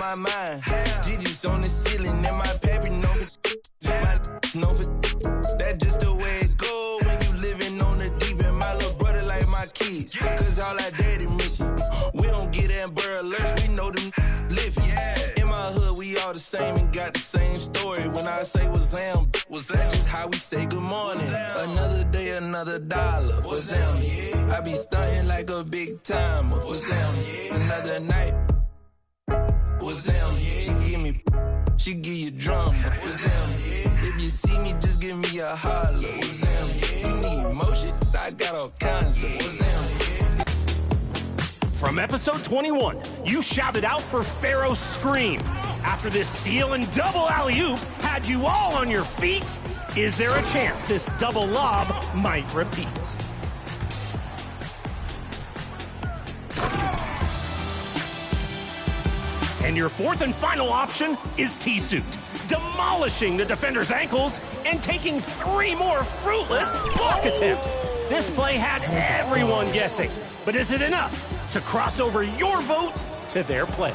my mind. Digits on the ceiling, and my pappy know that just the way it go when you living on the deep end. My little brother like my kids, cause all our daddy missing. We don't get Amber Alerts, we know them living. In my hood, we all the same and got the same story. When I say what's them, that's just how we say good morning. Another day, another dollar. What's them? I be stunting like a big timer. What's them? Another night. What's them? She give you drama. What's them? If you see me, just give me a holler. What's them? You need motion, I got all kinds of. What's them? From episode 21, you shouted out for Pharaoh's Scream. After this steal and double alley-oop had you all on your feet, is there a chance this double lob might repeat? And your fourth and final option is T-Suit, demolishing the defender's ankles and taking 3 more fruitless block attempts. This play had everyone guessing, but is it enough to cross over your vote to their play?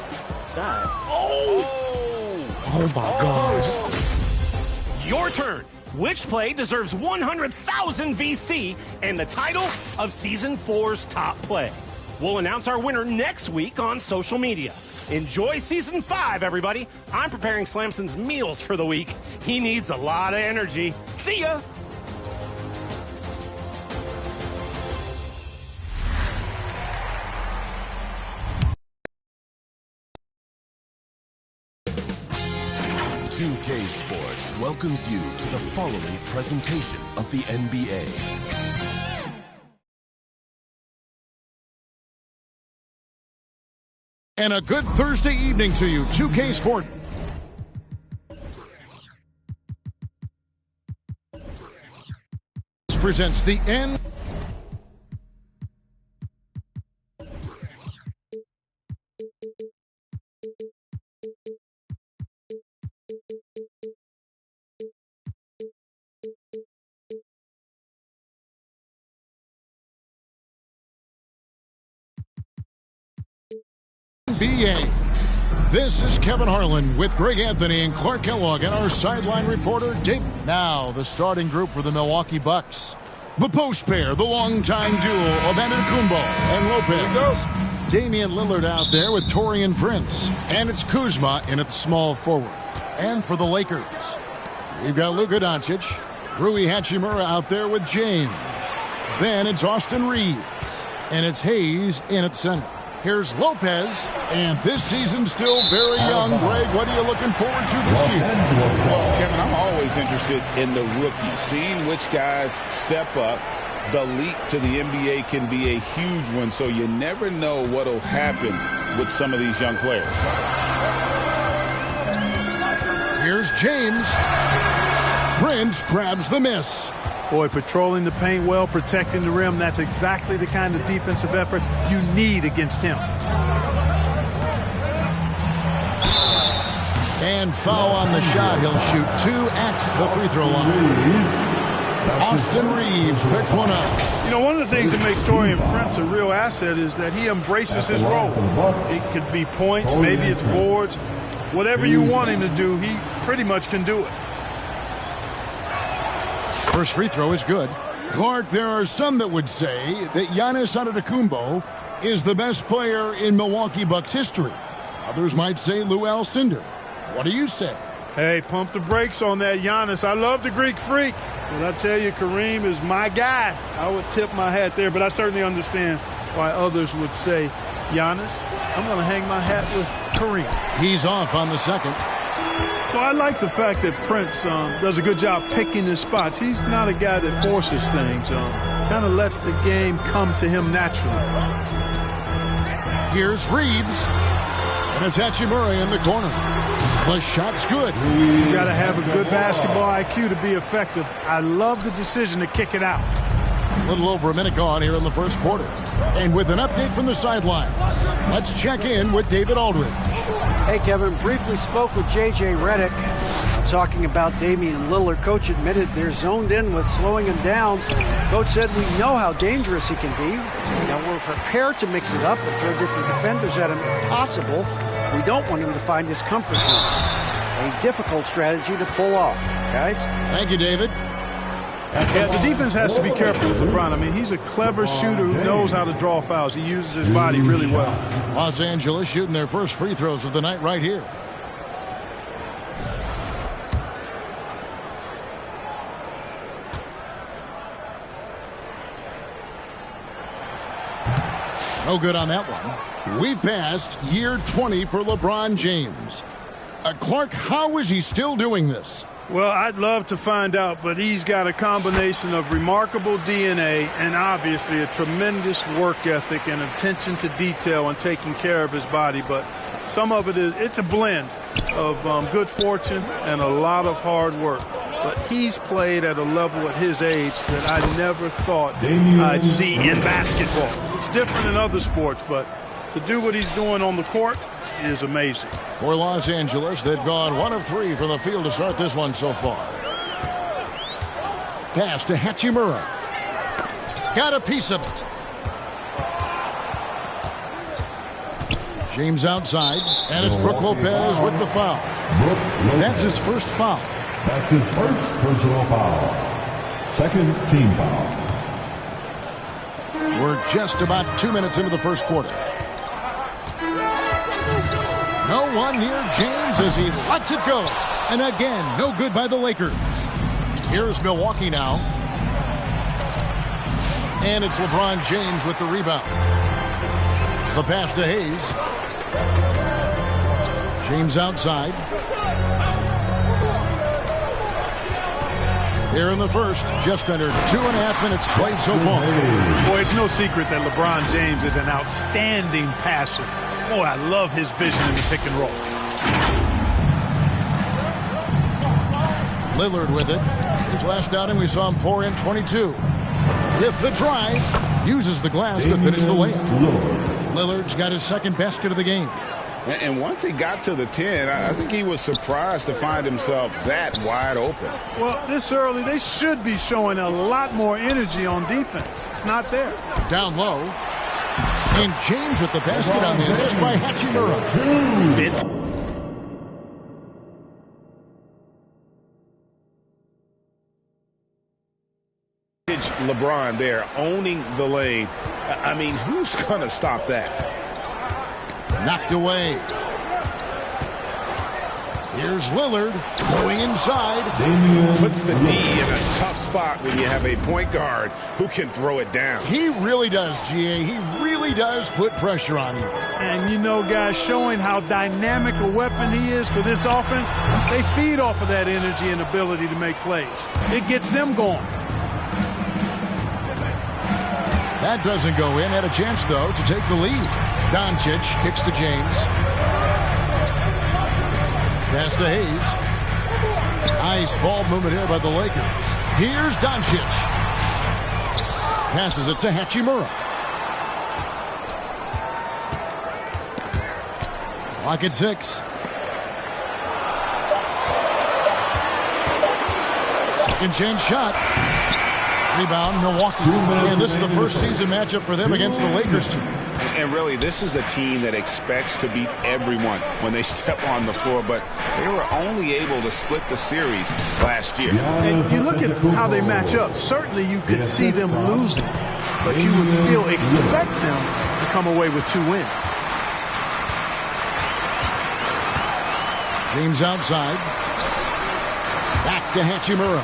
Oh my gosh. Your turn. Which play deserves 100,000 VC and the title of Season 4's top play? We'll announce our winner next week on social media. Enjoy Season 5, everybody. I'm preparing Slamson's meals for the week. He needs a lot of energy. See ya! Nba2k Sports welcomes you to the following presentation of the NBA. And a good Thursday evening to you, 2K Sport. Presents the NBA. This is Kevin Harlan with Greg Anthony and Clark Kellogg and our sideline reporter, Dave. Now, the starting group for the Milwaukee Bucks. The post pair, the longtime duo of Antetokounmpo and Lopez. Damian Lillard out there with Taurean Prince. And it's Kuzma in at small forward. And for the Lakers, we've got Luka Doncic, Rui Hachimura out there with James. Then it's Austin Reeves. And it's Hayes in at center. Here's Lopez, and this season's still very young. Greg, what are you looking forward to this year? Well, Kevin, I'm always interested in the rookies, seeing which guys step up. The leap to the NBA can be a huge one, so you never know what will happen with some of these young players. Here's James. Prince grabs the miss. Boy, patrolling the paint well, protecting the rim. That's exactly the kind of defensive effort you need against him. And foul on the shot. He'll shoot 2 at the free throw line. Austin Reeves picks one up. You know, one of the things that makes Taurean Prince a real asset is that he embraces his role. It could be points, maybe it's boards. Whatever you want him to do, he pretty much can do it. First free throw is good. Clark, there are some that would say that Giannis Antetokounmpo is the best player in Milwaukee Bucks history. Others might say Lou Alcindor. What do you say? Hey, pump the brakes on that Giannis. I love the Greek freak, but I tell you, Kareem is my guy. I would tip my hat there, but I certainly understand why others would say Giannis. I'm going to hang my hat with Kareem. He's off on the second. Well, I like the fact that Prince does a good job picking his spots. He's not a guy that forces things. Kind of lets the game come to him naturally. Here's Reeves. And it's Hachimura in the corner. The shot's good. You got to have a good basketball IQ to be effective. I love the decision to kick it out. A little over a minute gone here in the first quarter. And with an update from the sidelines, let's check in with David Aldridge. Hey, Kevin, briefly spoke with J.J. Redick talking about Damian Lillard. Coach admitted they're zoned in with slowing him down. Coach said we know how dangerous he can be. Now we're prepared to mix it up and throw different defenders at him if possible. We don't want him to find his comfort zone. A difficult strategy to pull off, guys. Thank you, David. Yeah, the defense has to be careful with LeBron. I mean, he's a clever shooter who knows how to draw fouls. He uses his body really well. Los Angeles shooting their first free throws of the night right here. No good on that one. We've passed year 20 for LeBron James. Clark, how is he still doing this? Well, I'd love to find out, but he's got a combination of remarkable DNA and obviously a tremendous work ethic and attention to detail and taking care of his body. But some of it's a blend of good fortune and a lot of hard work. But he's played at a level at his age that I never thought I'd see in basketball. It's different in other sports, but to do what he's doing on the court is amazing. For Los Angeles, they've gone 1 of 3 from the field to start this one so far. Pass to Hachimura. Got a piece of it. James outside, and it's Brook Lopez with the foul. That's his first foul. That's his first personal foul. Second team foul. We're just about 2 minutes into the first quarter. No one near James as he lets it go. And again, no good by the Lakers. Here's Milwaukee now. And it's LeBron James with the rebound. The pass to Hayes. James outside. Here in the first, just under 2.5 minutes played so far. Boy, it's no secret that LeBron James is an outstanding passer. Boy, I love his vision in the pick and roll. Lillard with it. His last outing, we saw him pour in 22. With the drive, uses the glass to finish the layup. Lillard's got his second basket of the game. And once he got to the 10, I think he was surprised to find himself that wide open. Well, this early, they should be showing a lot more energy on defense. It's not there. Down low. And James with the basket on the assist by Hachimura. LeBron there owning the lane. I mean, who's going to stop that? Knocked away. Here's Lillard going inside. Puts the D in a tough spot when you have a point guard who can throw it down. He really does, GA. He really does put pressure on you. And you know, guys, showing how dynamic a weapon he is for this offense, they feed off of that energy and ability to make plays. It gets them going. That doesn't go in. Had a chance, though, to take the lead. Doncic kicks to James. Pass to Hayes. Nice ball movement here by the Lakers. Here's Doncic. Passes it to Hachimura. Clock at 6. Second chance shot. Rebound, Milwaukee. And this is the first season matchup for them against the Lakers team. And really, this is a team that expects to beat everyone when they step on the floor, but they were only able to split the series last year. And if you look at how they match up, certainly you could see them losing, but you would still expect them to come away with 2 wins. James outside. Back to Hachimura.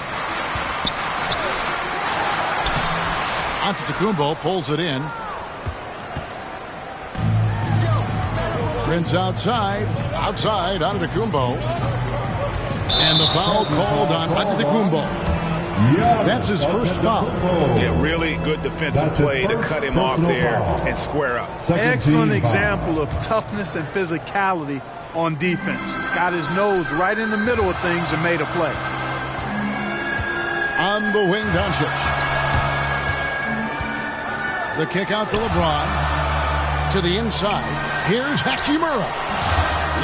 Antetokounmpo pulls it in. Prince outside. Outside, Antetokounmpo. And the foul called on Antetokounmpo. That's his first foul. Yeah, really good defensive play to cut him off there and square up. Excellent example of toughness and physicality on defense. Got his nose right in the middle of things and made a play. On the wing, Doncic. The kick out to LeBron. To the inside. Here's Hachimura.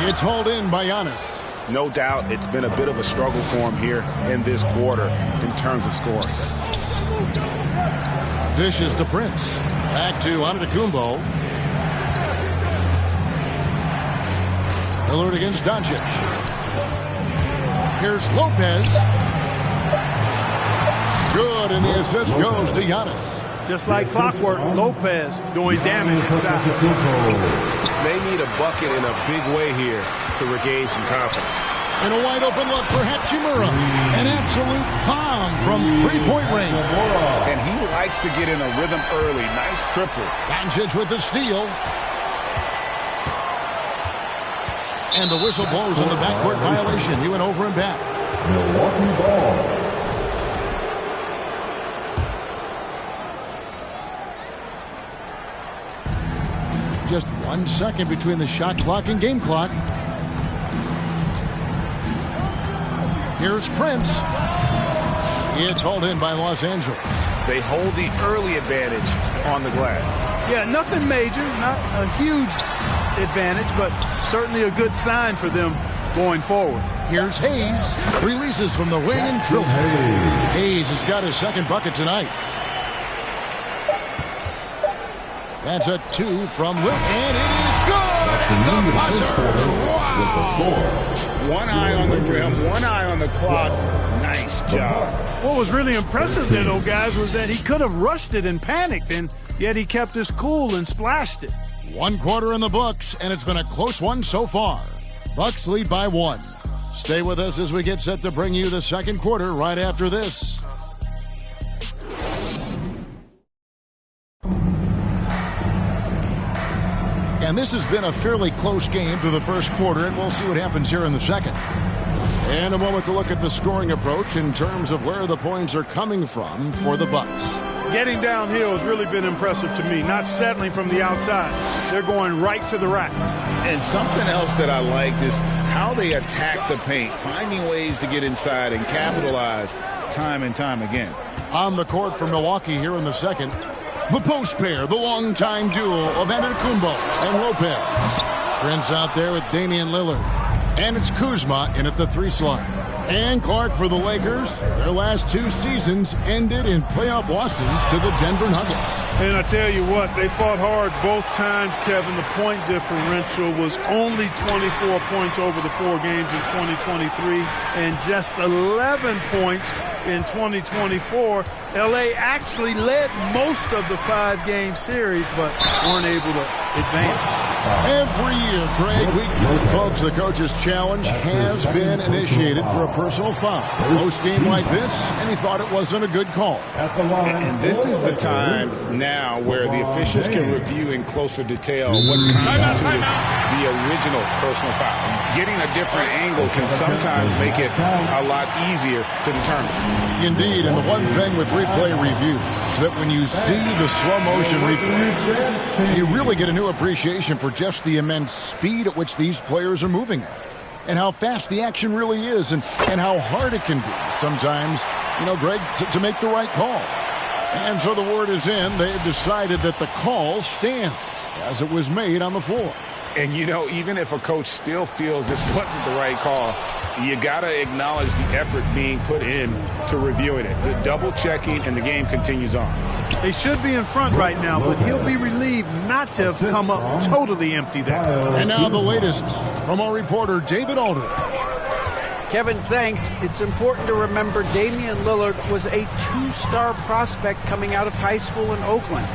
It's hauled in by Giannis. No doubt it's been a bit of a struggle for him here in this quarter in terms of scoring. Dishes to Prince. Back to Antetokounmpo. Lillard against Doncic. Here's Lopez. Good, and the assist goes to Giannis. Just like clockwork, Lopez doing damage inside. They need a bucket in a big way here to regain some confidence. And a wide open look for Hachimura. An absolute bomb from three-point range. And he likes to get in a rhythm early. Nice triple. Doncic with the steal. And the whistle blows on the backcourt violation. He went over and back. Milwaukee ball. Just 1 second between the shot clock and game clock. Here's Prince. It's hauled in by Los Angeles. They hold the early advantage on the glass. Yeah, nothing major, not a huge advantage, but certainly a good sign for them going forward. Here's Hayes. Releases from the wing and drills it. Hayes has got his second bucket tonight. That's a 2 from Wilt, and it is good! The buzzer! Wow! One eye on the rim, one eye on the clock. Nice job. What was really impressive there, though, guys, was that he could have rushed it and panicked, and yet he kept his cool and splashed it. 1 quarter in the books, and it's been a close one so far. Bucks lead by 1. Stay with us as we get set to bring you the second quarter right after this. And this has been a fairly close game through the first quarter, and we'll see what happens here in the second. And a moment to look at the scoring approach in terms of where the points are coming from for the Bucks. Getting downhill has really been impressive to me, not settling from the outside. They're going right to the rack. And something else that I liked is how they attack the paint, finding ways to get inside and capitalize time and time again. On the court for Milwaukee here in the second, the post pair, the longtime duo of Antetokounmpo and Lopez. Prince out there with Damian Lillard. And it's Kuzma in at the 3 slot. And Clark for the Lakers. Their last 2 seasons ended in playoff losses to the Denver Nuggets. And I tell you what, they fought hard both times, Kevin. The point differential was only 24 points over the 4 games in 2023 and just 11 points in 2024. LA actually led most of the 5-game series, but weren't able to advance. Every year, Greg, folks, the Coach's Challenge has been initiated for a personal foul. Close game like this, and he thought it wasn't a good call. And this is the time now where the officials can review in closer detail what constituted the original personal foul. Getting a different angle can sometimes make it a lot easier to determine. Indeed, and the one thing with replay review is that when you see the slow motion replay, you really get a new appreciation for just the immense speed at which these players are moving at, and how fast the action really is, and how hard it can be sometimes, Greg, to make the right call. And so the word is in. They've decided that the call stands as it was made on the floor. And, even if a coach still feels this wasn't the right call, you got to acknowledge the effort being put in to reviewing it. The double checking, and the game continues on. They should be in front right now, but he'll be relieved not to have come up totally empty there. And now the latest from our reporter, David Aldridge. Kevin, thanks. It's important to remember Damian Lillard was a 2-star prospect coming out of high school in Oakland.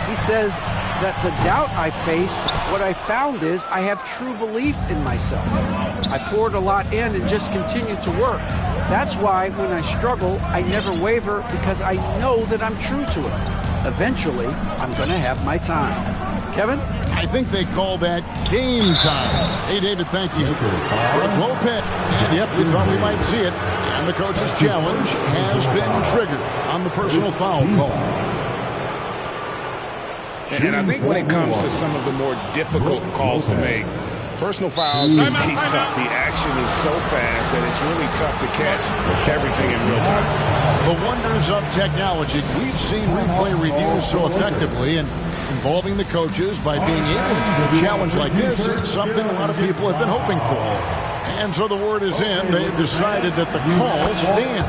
He says that the doubt I faced, what I found is I have true belief in myself. I poured a lot in and just continued to work. That's why when I struggle, I never waver, because I know that I'm true to it. Eventually, I'm going to have my time. Kevin? I think they call that game time. Hey, David, thank you. Brooke Lopez. And yep, we thought we might see it. And the coach's challenge has been triggered on the personal foul call. And I think when it comes to some of the more difficult calls to make, personal fouls can be tough. The action is so fast that it's really tough to catch everything in real time. The wonders of technology. We've seen replay reviews so effectively, and involving the coaches by being able to challenge like this, it's something a lot of people have been hoping for. And so the word is in. They've decided that the call stands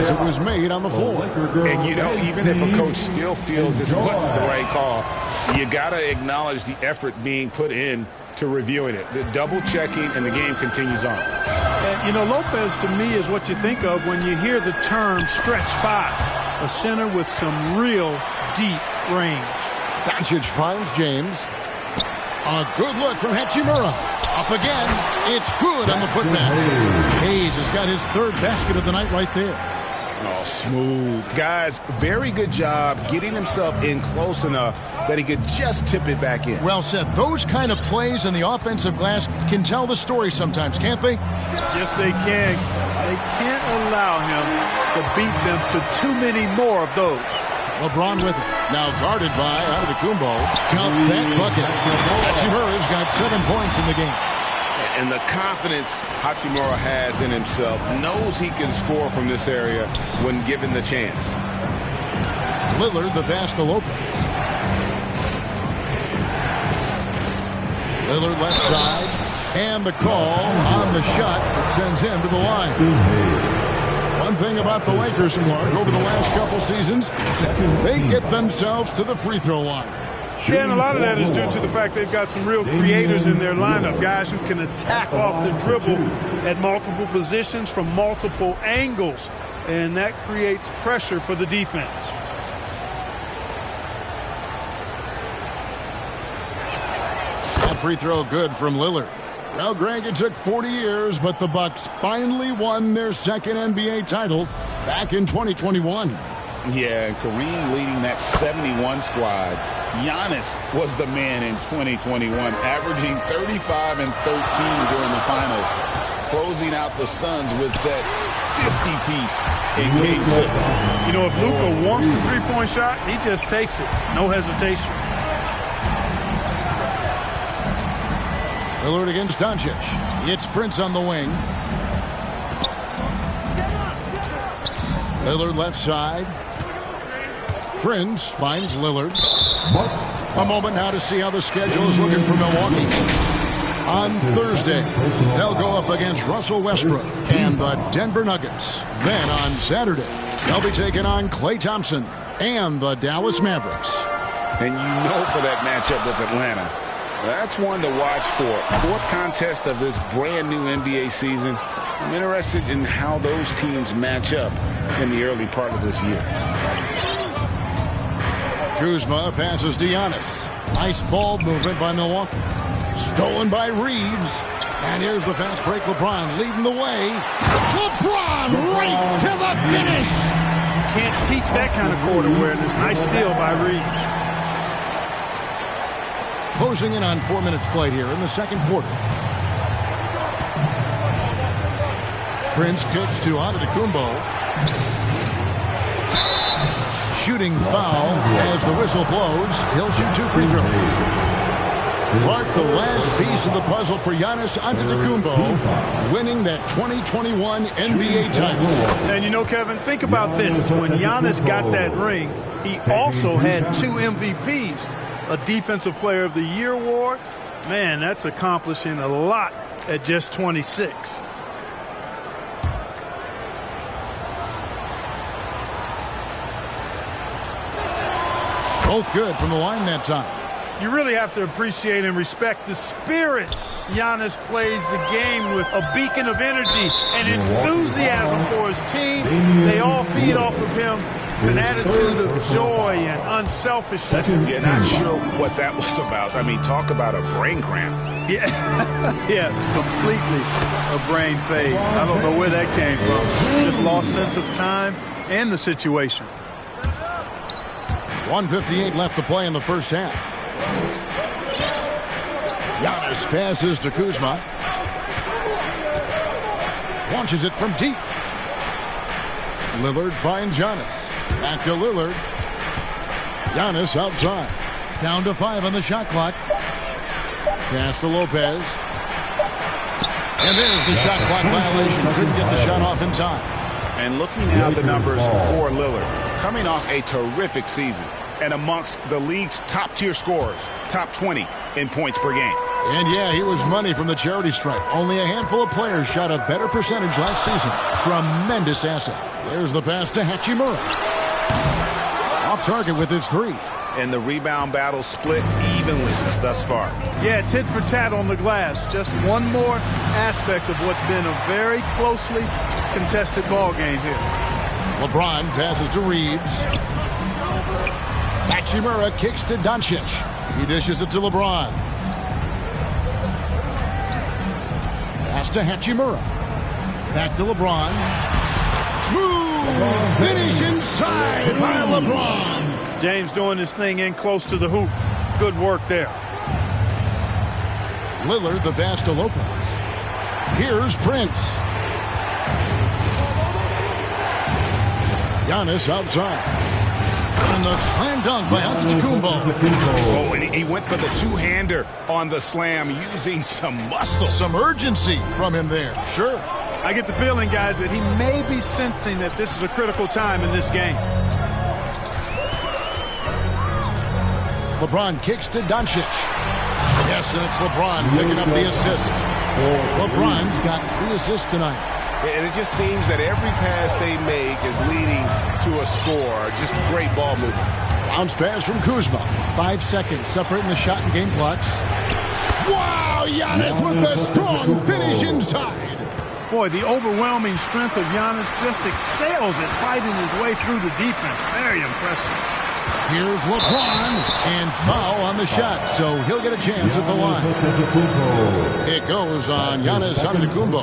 as it was made on the floor. And, even if a coach still feels this wasn't the right call, you got to acknowledge the effort being put in to reviewing it, the double checking, and the game continues on. And, you know, Lopez to me is what you think of when you hear the term stretch five, a center with some real deep range. Doncic finds James. A good look from Hachimura. Up again. It's good on the putback. Hayes has got his third basket of the night right there. Oh, smooth. Guys, very good job getting himself in close enough that he could just tip it back in. Well said. Those kind of plays in the offensive glass can tell the story sometimes, can't they? Yes, they can. They can't allow him to beat them to too many more of those. LeBron with it. Now guarded by Antetokounmpo. Count that bucket. Hachimura's got 7 points in the game. And the confidence Hachimura has in himself, knows he can score from this area when given the chance. Lillard, the pass to Lopez. Lillard left side. And the call on the shot that sends him to the line. One thing about the Lakers, Clark, over the last couple seasons, they get themselves to the free throw line. Yeah, and a lot of that is due to the fact they've got some real creators in their lineup, guys who can attack off the dribble at multiple positions from multiple angles, and that creates pressure for the defense. That free throw good from Lillard. Well, Greg, it took 40 years, but the Bucks finally won their second NBA title back in 2021. Yeah, and Kareem leading that 71 squad. Giannis was the man in 2021, averaging 35 and 13 during the finals, closing out the Suns with that 50-piece in Game 6. You know, if Luka wants the three-point shot, he just takes it. No hesitation. Lillard against Doncic. It's Prince on the wing. Lillard left side. Prince finds Lillard. A moment now to see how the schedule is looking for Milwaukee. On Thursday, they'll go up against Russell Westbrook and the Denver Nuggets. Then on Saturday, they'll be taking on Klay Thompson and the Dallas Mavericks. And you know for that matchup with Atlanta, that's one to watch for. Fourth contest of this brand new NBA season. I'm interested in how those teams match up in the early part of this year. Kuzma passes to Giannis. Nice ball movement by Milwaukee. Stolen by Reeves. And here's the fast break. LeBron leading the way. LeBron right to the finish. Can't teach that kind of court awareness. Nice steal by Reeves. Closing in on 4 minutes played here in the second quarter. Prince kicks to Antetokounmpo. Shooting foul as the whistle blows. He'll shoot 2 free throws. Clark, the last piece of the puzzle for Giannis Antetokounmpo, winning that 2021 NBA title. And you know, Kevin, think about this. When Giannis got that ring, he also had 2 MVPs. A Defensive Player of the Year award. Man, that's accomplishing a lot at just 26. Both good from the line that time. You really have to appreciate and respect the spirit Giannis plays the game with. A beacon of energy and enthusiasm for his team. They all feed off of him. An attitude of joy and unselfishness. Yeah, not sure what that was about. I mean, talk about a brain cramp. Yeah, yeah, completely a brain fade. I don't know where that came from. Just lost sense of time and the situation. 1:58 left to play in the first half. Giannis passes to Kuzma. Launches it from deep. Lillard finds Giannis. Back to Lillard. Giannis outside. Down to 5 on the shot clock. Pass to Lopez. And there's the shot clock violation. Couldn't get the shot off in time. And looking at the numbers for Lillard, coming off a terrific season and amongst the league's top-tier scorers, top 20 in points per game. And yeah, he was money from the charity stripe. Only a handful of players shot a better percentage last season. Tremendous asset. There's the pass to Hachimura. Off target with his 3. And the rebound battle split evenly thus far. Yeah, tit for tat on the glass. Just one more aspect of what's been a very closely contested ball game here. LeBron passes to Reeves. Hachimura kicks to Doncic. He dishes it to LeBron. Pass to Hachimura. Back to LeBron. Smooth finish inside by LeBron. James doing his thing in close to the hoop. Good work there. Lillard the pass to Lopez. Here's Prince. Giannis outside. And the slam dunk by Antetokounmpo. Oh, and he went for the two-hander on the slam, using some muscle. Some urgency from him there. Sure. I get the feeling, guys, that he may be sensing that this is a critical time in this game. LeBron kicks to Doncic. Yes, and it's LeBron picking up the assist. LeBron's got 3 assists tonight. And it just seems that every pass they make is leading to a score. Just great ball movement. Bounce pass from Kuzma. 5 seconds separating the shot and game clocks. Wow, Giannis with a strong finish inside. Boy, the overwhelming strength of Giannis just excels at fighting his way through the defense. Very impressive. Here's LeBron, and foul on the shot, so he'll get a chance at the line. It goes on Giannis Antetokounmpo.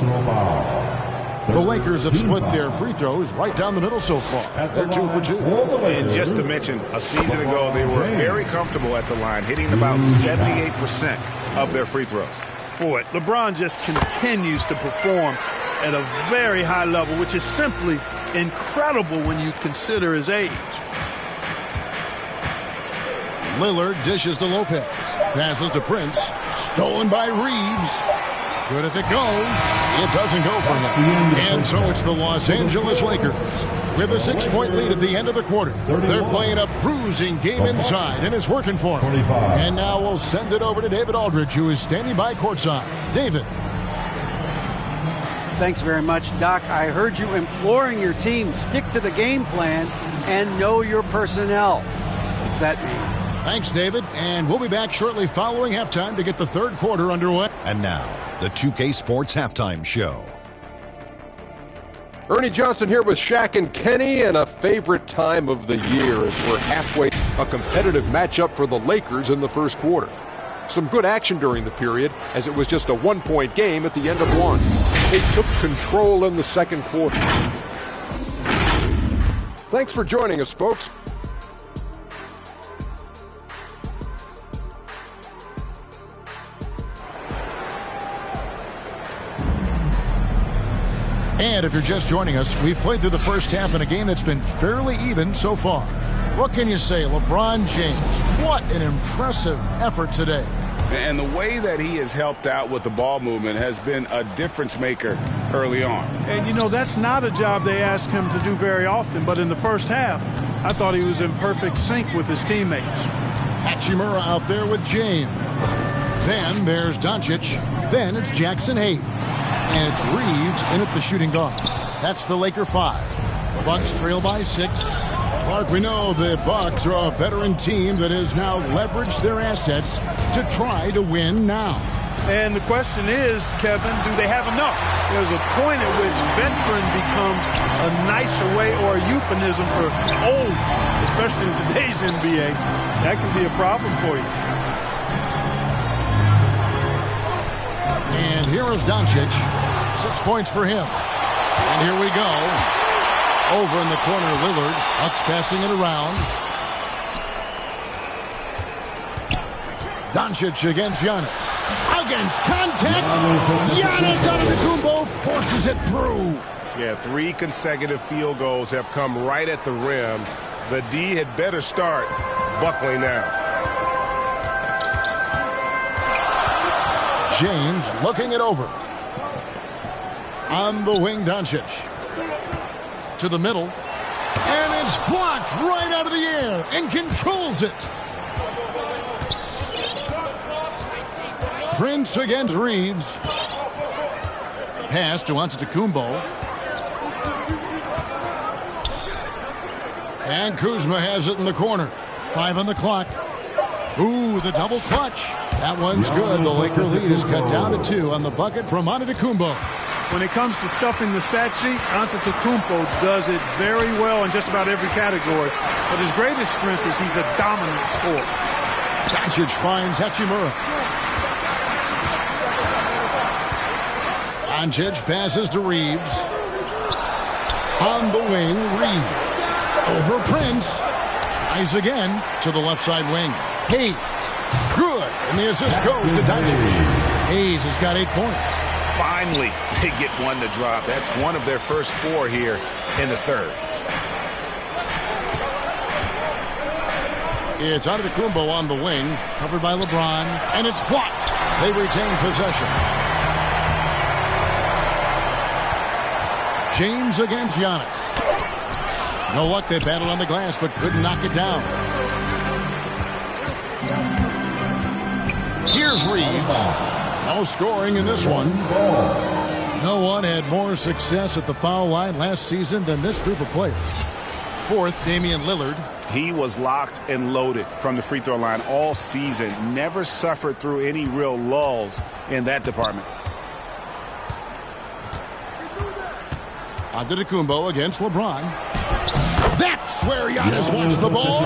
The Lakers have split their free throws right down the middle so far. They're 2 for 2. And just to mention, a season ago, they were very comfortable at the line, hitting about 78% of their free throws. Boy, LeBron just continues to perform at a very high level, which is simply incredible when you consider his age. Lillard dishes to Lopez. Passes to Prince. Stolen by Reeves. Good if it goes. It doesn't go for him. And so it's the Los Angeles Lakers with a 6-point lead at the end of the quarter. They're playing a bruising game inside, and it's working for them. And now we'll send it over to David Aldridge, who is standing by courtside. David. Thanks very much, Doc. I heard you imploring your team, stick to the game plan and know your personnel. What's that mean? Thanks, David. And we'll be back shortly following halftime to get the third quarter underway. And now, the 2K Sports Halftime Show. Ernie Johnson here with Shaq and Kenny, and a favorite time of the year as we're halfway a competitive matchup for the Lakers in the first quarter. Some good action during the period, as it was just a 1-point game at the end of one. They took control in the second quarter. Thanks for joining us, folks. And if you're just joining us, we've played through the first half in a game that's been fairly even so far. What can you say? LeBron James, what an impressive effort today. And the way that he has helped out with the ball movement has been a difference maker early on. And, you know, that's not a job they ask him to do very often. But in the first half, I thought he was in perfect sync with his teammates. Hachimura out there with James. Then there's Doncic. Then it's Jackson Hayes. And it's Reeves in at the shooting guard. That's the Laker 5. The Bucks trail by 6. Clark, we know the Bucks are a veteran team that has now leveraged their assets to try to win now. And the question is, Kevin, do they have enough? There's a point at which veteran becomes a nicer way or a euphemism for old, especially in today's NBA. That can be a problem for you. And here is Doncic. 6 points for him. And here we go. Over in the corner, Lillard. Bucks passing it around. Doncic against Giannis. Against contact. Giannis Antetokounmpo forces it through. Yeah, 3 consecutive field goals have come right at the rim. The D had better start buckling now. James looking it over. On the wing, Doncic. To the middle. And it's blocked right out of the air and controls it. Prince against Reeves. Pass to Antetokounmpo. And Kuzma has it in the corner. 5 on the clock. Ooh, the double clutch. That one's good. The Laker lead is cut down to 2 on the bucket from Antetokounmpo. When it comes to stuffing the stat sheet, Antetokounmpo does it very well in just about every category. But his greatest strength is he's a dominant scorer. Doncic finds Hachimura. Doncic passes to Reeves. On the wing, Reeves. Over Prince. Tries again to the left side wing. Hayes. Good. And the assist goes to Doncic. Hayes has got 8 points. Finally, they get one to drop. That's one of their first 4 here in the third. It's Antetokounmpo on the wing, covered by LeBron, and it's blocked. They retain possession. James against Giannis. No luck, they battled on the glass, but couldn't knock it down. Here's Reeves. No scoring in this one. No one had more success at the foul line last season than this group of players. 4th, Damian Lillard. He was locked and loaded from the free throw line all season. Never suffered through any real lulls in that department. Antetokounmpo against LeBron. That's where Giannis wants the ball.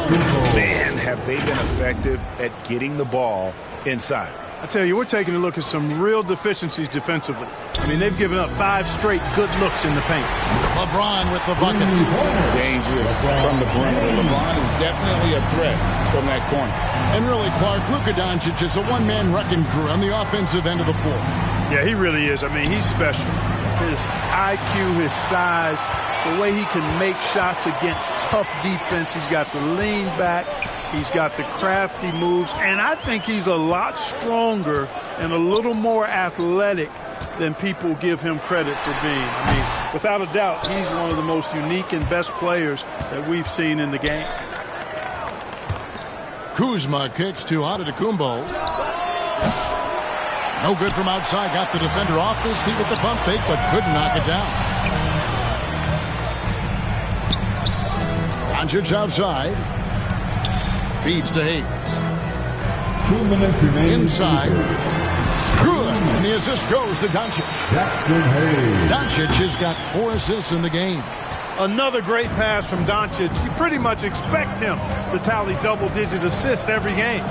Man, have they been effective at getting the ball inside. I tell you, we're taking a look at some real deficiencies defensively. I mean, they've given up 5 straight good looks in the paint. LeBron with the bucket. Dangerous from the perimeter. LeBron is definitely a threat from that corner. And really, Clark, Luka Doncic is a one-man wrecking crew on the offensive end of the floor. Yeah, he really is. I mean, he's special. His IQ, his size, the way he can make shots against tough defense. He's got the lean back. He's got the crafty moves. And I think he's a lot stronger and a little more athletic than people give him credit for being. I mean, without a doubt, he's one of the most unique and best players that we've seen in the game. Kuzma kicks to Antetokounmpo. No good from outside. Got the defender off his feet with the pump fake, but couldn't knock it down. Doncic outside. Feeds to Hayes. 2 minutes remaining. Inside. Good. And the assist goes to Doncic. Doncic has got 4 assists in the game. Another great pass from Doncic. You pretty much expect him to tally double-digit assists every game.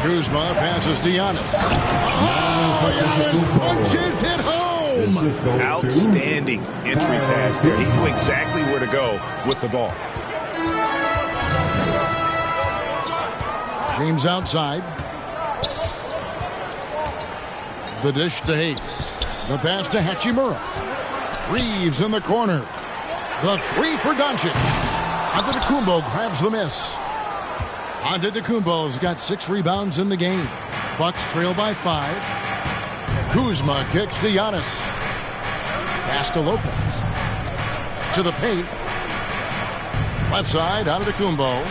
Kuzma passes to Giannis. Oh, Giannis punches it home. Outstanding entry pass there. He knew exactly where to go with the ball. James outside. The dish to Hayes. The pass to Hachimura. Reeves in the corner. The 3 for Doncic. Antetokounmpo grabs the miss. Antetokounmpo's got 6 rebounds in the game. Bucks trail by 5. Kuzma kicks to Giannis. Pass to Lopez. To the paint. Left side, Antetokounmpo.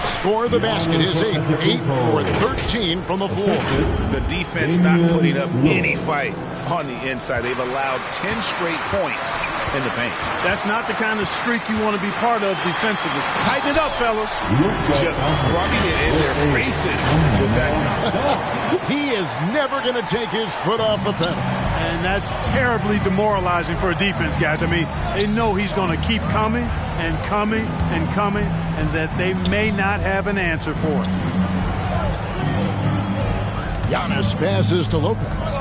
Score the basket is 8 for 13 from the floor. The defense not putting up any fight on the inside. They've allowed 10 straight points in the paint. That's not the kind of streak you want to be part of defensively. Tighten it up, fellas. Just rubbing it in their faces with that. He is never going to take his foot off the pedal. And that's terribly demoralizing for a defense, guys. I mean, they know he's going to keep coming and coming and coming, and that they may not have an answer for it. Giannis passes to Lopez.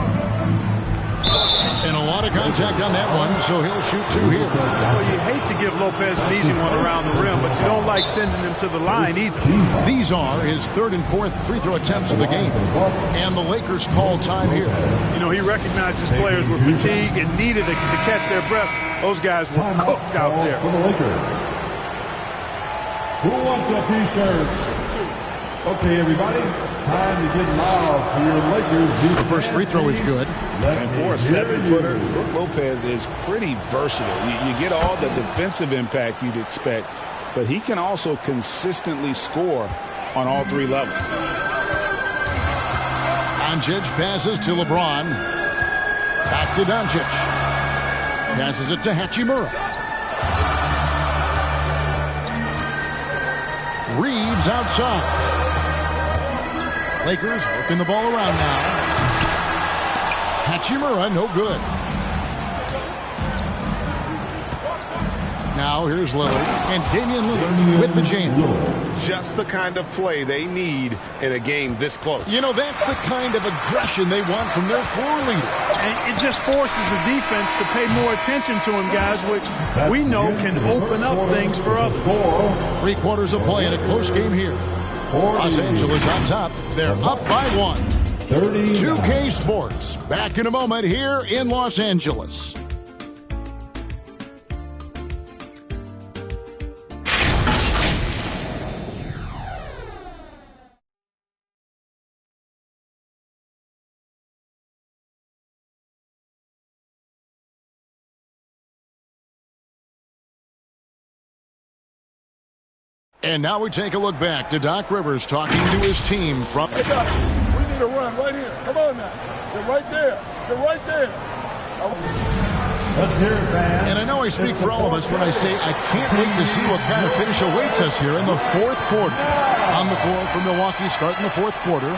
And a lot of contact on that one, so he'll shoot 2 here. Well, you hate to give Lopez an easy one around the rim, but you don't like sending him to the line either. These are his 3rd and 4th free throw attempts of the game. And the Lakers call time here. You know, he recognized his players were fatigued and needed to catch their breath. Those guys were cooked out there. For the Lakers. Who wants a t-shirt? Okay, everybody. Time to get loud for your Lakers. The first free throw is good. And for a 7-footer, Brook Lopez is pretty versatile. You get all the defensive impact you'd expect, but he can also consistently score on all 3 levels. Doncic passes to LeBron. Back to Doncic. Passes it to Hachimura. Reeves outside. Lakers working the ball around now. Hachimura, no good. Now here's Lillard, and Damian Lillard with the jam. Just the kind of play they need in a game this close. You know, that's the kind of aggression they want from their floor leader. And it just forces the defense to pay more attention to him, guys, which we know can open up things for us. 3 quarters of play in a close game here. Los Angeles on top. They're up by 1. 2K Sports, back in a moment here in Los Angeles. And now we take a look back to Doc Rivers talking to his team from... Hey, Doc, we need a run right here. Come on now. They're right there. They're right there. Let's hear it, man. And I know I speak for all of us when I say I can't wait to see what kind of finish awaits us here in the 4th quarter. On the floor for Milwaukee starting the 4th quarter,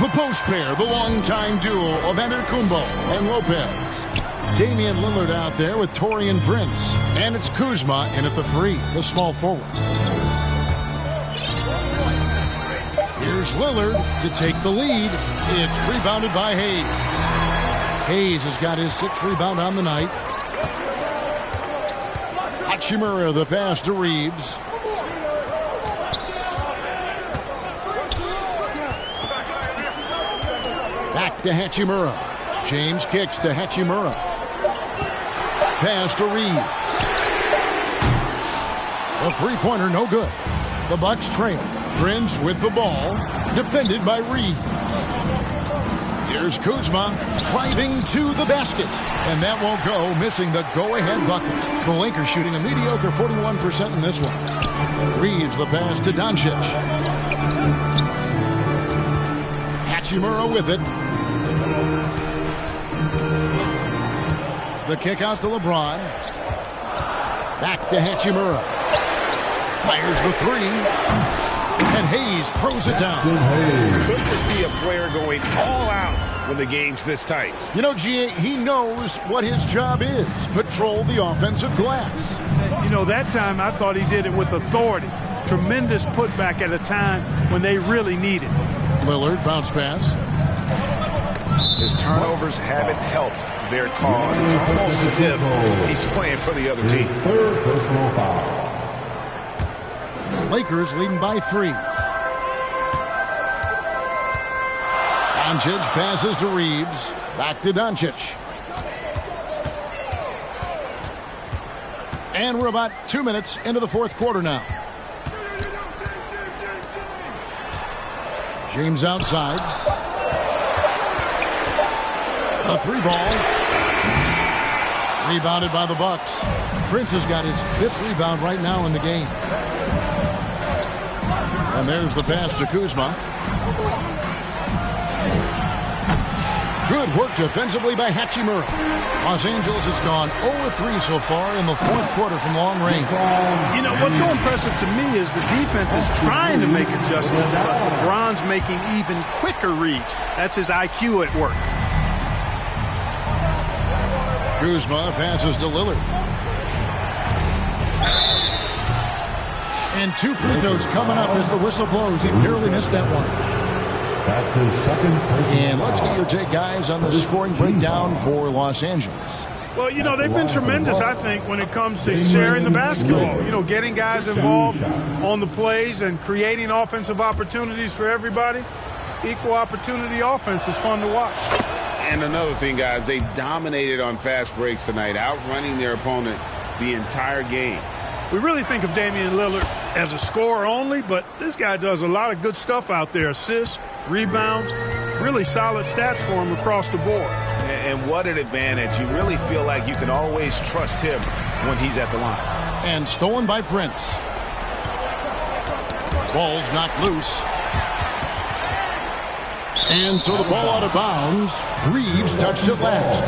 the post pair, the longtime duo of Antetokounmpo and Lopez. Damian Lillard out there with Taurean Prince. And it's Kuzma in at the 3, the small forward. Here's Lillard to take the lead. It's rebounded by Hayes. Hayes has got his 6th rebound on the night. Hachimura the pass to Reeves. Back to Hachimura. James kicks to Hachimura. Pass to Reeves. The three-pointer no good. The Bucks trail. Prince with the ball, defended by Reeves. Here's Kuzma driving to the basket, and that won't go, missing the go-ahead bucket. The Lakers shooting a mediocre 41% in this one. Reeves the pass to Doncic. Hachimura with it. The kick out to LeBron. Back to Hachimura. Fires the 3. And Hayes throws it down. Good to see a player going all out when the game's this tight. You know, G.A., he knows what his job is. Patrol the offensive glass. You know, that time I thought he did it with authority. Tremendous putback at a time when they really need it. Lillard, bounce pass. His turnovers haven't helped their cause. It's almost as if he's playing for the other team. Third personal foul. Lakers leading by 3. Doncic passes to Reeves. Back to Doncic. And we're about 2 minutes into the 4th quarter now. James outside. A 3-ball. Rebounded by the Bucks. Prince has got his 5th rebound right now in the game. And there's the pass to Kuzma. Good work defensively by Hachimura. Los Angeles has gone 0-3 so far in the 4th quarter from long range. You know, what's so impressive to me is the defense is trying to make adjustments, but LeBron's making even quicker reads. That's his IQ at work. Kuzma passes to Lillard. And 2 free throws coming up as the whistle blows. He barely missed that one. That's his 2nd personal And let's get your take, guys, on the scoring breakdown for Los Angeles. Well, you know, they've been tremendous, I think, when it comes to sharing the basketball. You know, getting guys involved on the plays and creating offensive opportunities for everybody. Equal opportunity offense is fun to watch. And another thing, guys, they dominated on fast breaks tonight, outrunning their opponent the entire game. We really think of Damian Lillard as a scorer only, but this guy does a lot of good stuff out there. Assists, rebounds, really solid stats for him across the board. And what an advantage. You really feel like you can always trust him when he's at the line. And stolen by Prince. Ball's knocked loose. And so the ball out of bounds. Reeves touched it last.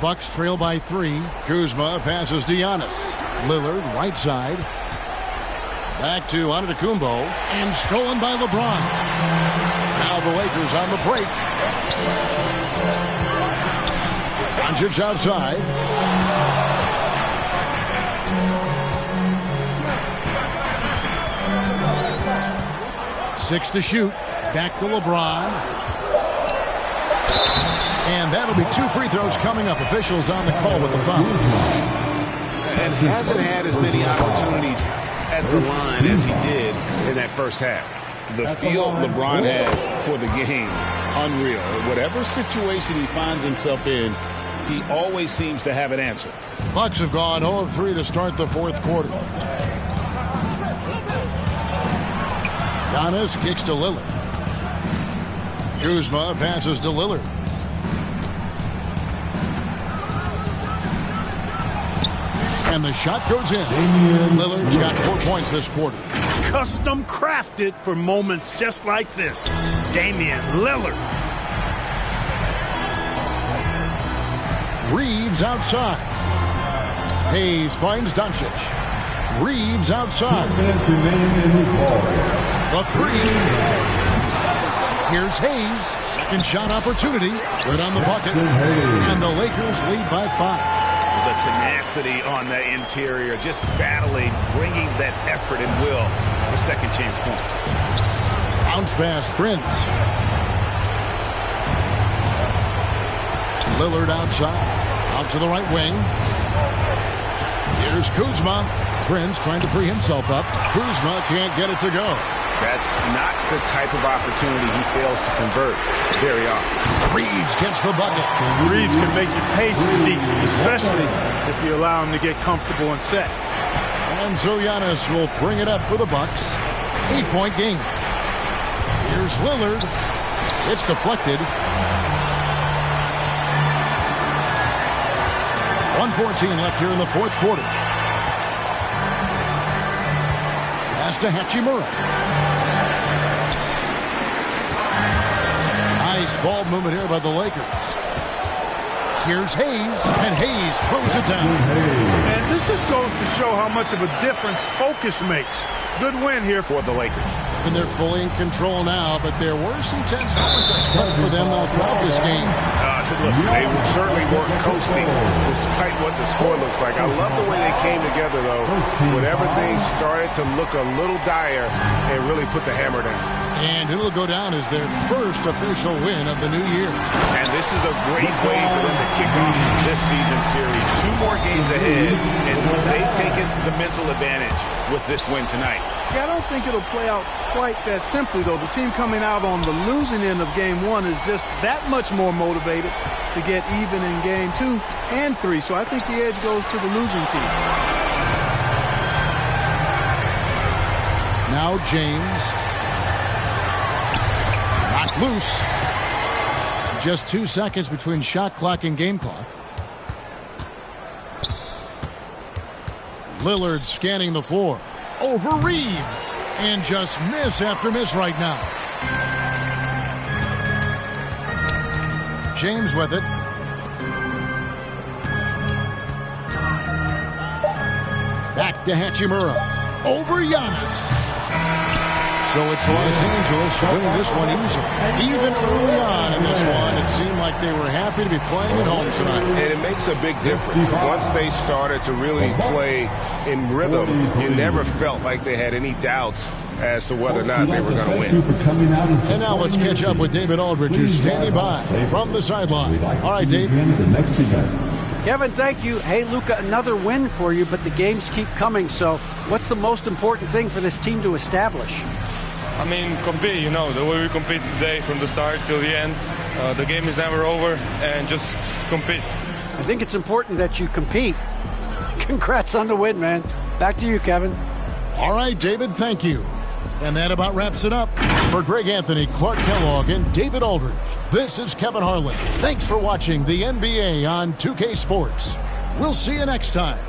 Bucks trail by 3. Kuzma passes to Giannis. Lillard, right side. Back to Antetokounmpo, and stolen by LeBron. Now the Lakers on the break. Doncic outside. Six to shoot. Back to LeBron. And that'll be 2 free throws coming up. Officials on the call with the foul. And hasn't had as many opportunities at the line as he did in that first half. The feel LeBron has for the game, unreal. Whatever situation he finds himself in, he always seems to have an answer. Bucks have gone 0 of 3 to start the fourth quarter. Giannis kicks to Lillard. Kuzma passes to Lillard. And the shot goes in. Lillard's got 4 points this quarter. Custom crafted for moments just like this. Damian Lillard. Reeves outside. Hayes finds Doncic. Reeves outside. The 3. Here's Hayes. Second shot opportunity. Good on the bucket. And the Lakers lead by 5. The tenacity on the interior, just battling, bringing that effort and will for second chance points. Bounce pass, Prince. Lillard outside. Out to the right wing. Here's Kuzma. Prince trying to free himself up. Kuzma can't get it to go. That's not the type of opportunity he fails to convert very often. Reeves gets the bucket. Reeves can make you pay for deep, especially if you allow him to get comfortable and set. And so Giannis will bring it up for the Bucks. 8-point game. Here's Lillard. It's deflected. 1:14 left here in the fourth quarter. Pass to Hachimura. Nice ball movement here by the Lakers. Here's Hayes, and Hayes throws it down. And this just goes to show how much of a difference focus makes. Good win here for the Lakers. And they're fully in control now, but there were some tense moments for them throughout this game. Listen, they certainly weren't coasting despite what the score looks like. I love the way they came together, though, when everything started to look a little dire and really put the hammer down. And it'll go down as their first official win of the new year. And this is a great way for them to kick off this season series. 2 more games ahead, and they've taken the mental advantage with this win tonight. Yeah, I don't think it'll play out quite that simply, though. The team coming out on the losing end of Game 1 is just that much more motivated to get even in Game 2 and 3. So I think the edge goes to the losing team. Now James. Not loose. Just 2 seconds between shot clock and game clock. Lillard scanning the floor. Over Reeves. And just miss after miss right now. James with it. Back to Hachimura. Over Giannis. So it's Los Angeles winning this one easily. Even early on in this one, it seemed like they were happy to be playing at home tonight. And it makes a big difference. Once they started to really play in rhythm, you never felt like they had any doubts as to whether or not they were going to win. And now let's catch up with David Aldridge, who's standing by from the sideline. All right, Dave. Kevin, thank you. Hey, Luka, another win for you, but the games keep coming. So what's the most important thing for this team to establish? I mean, compete, you know, the way we compete today from the start till the end. The game is never over, and just compete. I think it's important that you compete. Congrats on the win, man. Back to you, Kevin. All right, David, thank you. And that about wraps it up. For Greg Anthony, Clark Kellogg, and David Aldridge, this is Kevin Harlan. Thanks for watching the NBA on 2K Sports. We'll see you next time.